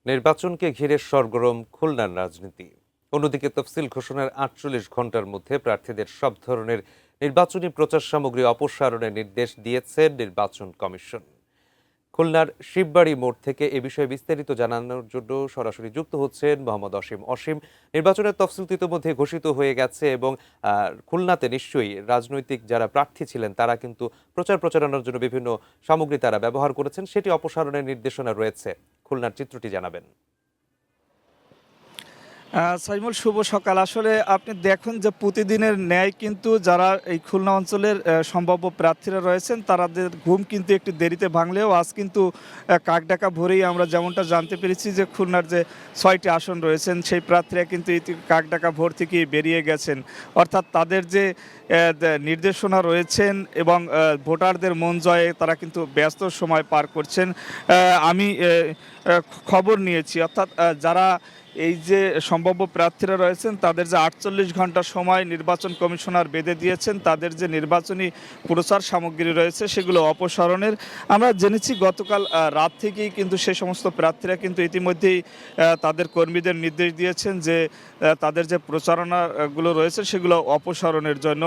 নির্বাচনকে ঘিরে সরগরম খুলনার রাজনীতি। অন্যদিকে তফসিল ঘোষণার ৪৮ ঘন্টার মধ্যে প্রার্থীদের সব ধরনের নির্বাচনী প্রচার সামগ্রী অপসারণের নির্দেশ দিয়েছে নির্বাচন কমিশন। খুলনার শিববাড়ি মোড় থেকে এ বিষয়ে বিস্তারিত জানানোর জন্য সরাসরি যুক্ত হচ্ছেন মোহাম্মদ অসীম। অসীম, নির্বাচনের তফসিল তো ইতিমধ্যে ঘোষিত হয়ে গেছে এবং খুলনাতে নিশ্চয়ই রাজনৈতিক যারা প্রার্থী ছিলেন তারা কিন্তু প্রচারণার জন্য বিভিন্ন সামগ্রী তারা ব্যবহার করেছেন, সেটি অপসারণের নির্দেশনা রয়েছে। খুলনার চিত্রটি জানাবেন। সাইমুল, শুভ সকাল। আসলে আপনি দেখুন যে প্রতিদিনের ন্যায় কিন্তু যারা এই খুলনা অঞ্চলের সম্ভাব্য প্রার্থীরা রয়েছেন তাদের ঘুম কিন্তু একটু দেরিতে ভাঙলেও আজ কিন্তু কাকডাকা ভোরেই আমরা যেমনটা জানতে পেরেছি যে খুলনার যে ৬টি আসন রয়েছেন সেই প্রার্থীরা কিন্তু কাকডাকা ভোর থেকেই বেরিয়ে গেছেন। অর্থাৎ তাদের যে নির্দেশনা রয়েছেন এবং ভোটারদের মন জয়ে তারা কিন্তু ব্যস্ত সময় পার করছেন। আমি খবর নিয়েছি, অর্থাৎ যারা এই যে সম্ভাব্য প্রার্থীরা রয়েছেন তাদের যে ৪৮ ঘন্টা সময় নির্বাচন কমিশনার বেঁধে দিয়েছেন তাদের যে নির্বাচনী প্রচার সামগ্রী রয়েছে সেগুলো অপসারণের। আমরা জেনেছি গতকাল রাত থেকেই কিন্তু সেই সমস্ত প্রার্থীরা কিন্তু ইতিমধ্যেই তাদের কর্মীদের নির্দেশ দিয়েছেন যে তাদের যে প্রচারণাগুলো রয়েছে সেগুলো অপসারণের জন্য।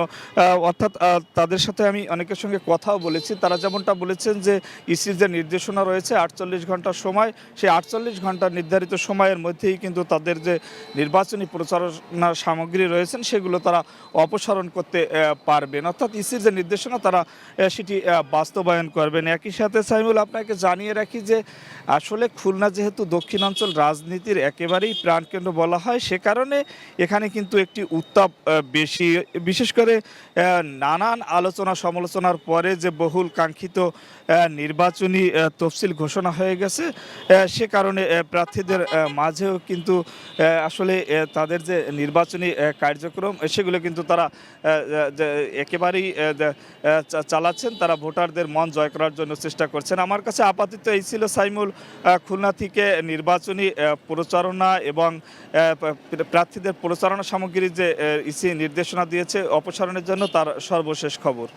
অর্থাৎ তাদের সাথে আমি অনেকের সঙ্গে কথাও বলেছি, তারা যেমনটা বলেছেন যে ইসির যে নির্দেশনা রয়েছে ৪৮ ঘন্টার সময়, সেই ৪৮ ঘন্টার নির্ধারিত সময়ের মধ্যেই কিন্তু তাদের যে নির্বাচনী প্রচারণার সামগ্রী রয়েছেন সেগুলো তারা অপসারণ করতে পারবেন। অর্থাৎ ইসির যে নির্দেশনা তারা সেটি বাস্তবায়ন করবেন। একই সাথে সাইমুল, আপনাকে জানিয়ে রাখি যে আসলে খুলনা যেহেতু দক্ষিণাঞ্চল রাজনীতির একেবারেই প্রাণকেন্দ্র বলা হয়, সে কারণে এখানে কিন্তু একটি উত্তাপ বেশি। বিশেষ করে নানান আলোচনা সমালোচনার পরে যে বহুল কাঙ্ক্ষিত নির্বাচনী তফসিল ঘোষণা হয়ে গেছে, সে কারণে প্রার্থীদের মাঝেও কিন্তু আসলে তাদের যে নির্বাচনী কার্যক্রম সেগুলো কিন্তু তারা একেবারেই চালাচ্ছেন। তারা ভোটারদের মন জয় করার জন্য চেষ্টা করছেন। আমার কাছে আপাতত এই ছিল সাইমুল, খুলনা থেকে নির্বাচনী প্রচারণা এবং প্রার্থীদের প্রচারণা সামগ্রীর যে ইসি নির্দেশনা দিয়েছে অপসারণের জন্য তার সর্বশেষ খবর।